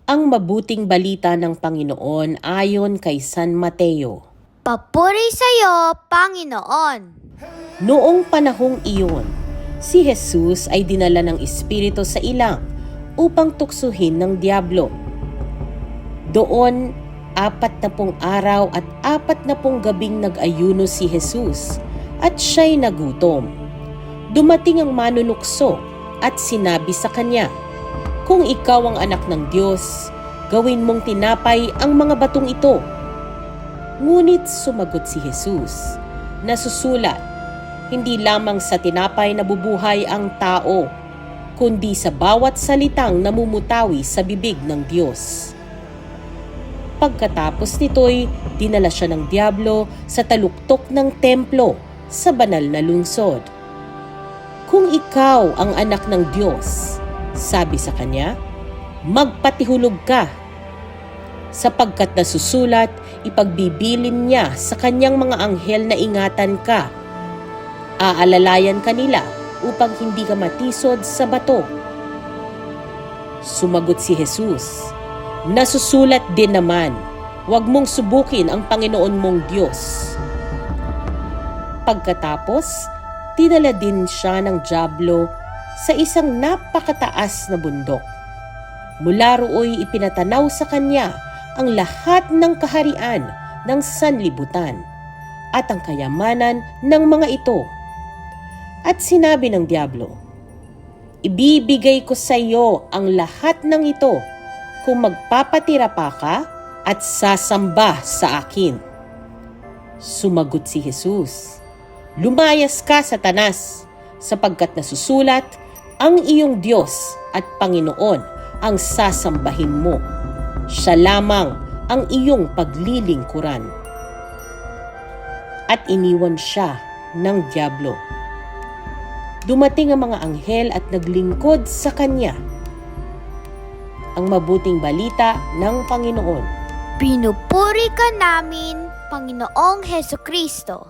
Ang mabuting balita ng Panginoon ayon kay San Mateo. Papuri sa iyo, Panginoon! Noong panahong iyon, si Jesus ay dinala ng Espiritu sa ilang upang tuksuhin ng Diablo. Doon, 40 araw at 40 gabing nag-ayuno si Jesus at siya'y nagutom. Dumating ang manunukso at sinabi sa kanya, "Kung ikaw ang anak ng Diyos, gawin mong tinapay ang mga batong ito." Ngunit sumagot si Jesus, "Nasusulat, hindi lamang sa tinapay nabubuhay ang tao, kundi sa bawat salitang namumutawi sa bibig ng Diyos." Pagkatapos nito'y dinala siya ng Diablo sa taluktok ng templo sa banal na lungsod. "Kung ikaw ang anak ng Diyos," sabi sa kanya, "magpatihulog ka. Sapagkat nasusulat, ipagbibilin niya sa kanyang mga anghel na ingatan ka. Aalalayan ka nila upang hindi ka matisod sa bato." Sumagot si Jesus, "Nasusulat din naman, huwag mong subukin ang Panginoon mong Diyos." Pagkatapos, dinala din siya ng Diablo sa isang napakataas na bundok. Mula rooy ipinatanaw sa kanya ang lahat ng kaharian ng sanlibutan at ang kayamanan ng mga ito. At sinabi ng Diablo, "Ibibigay ko sa iyo ang lahat ng ito kung magpapatira pa ka at sasamba sa akin." Sumagot si Jesus, "Lumayas ka, Satanas, sapagkat nasusulat, ang iyong Diyos at Panginoon ang sasambahin mo. Siya lamang ang iyong paglilingkuran." At iniwan siya ng Diablo. Dumating ang mga anghel at naglingkod sa kanya. Ang mabuting balita ng Panginoon. Pinupuri ka namin, Panginoong Hesukristo.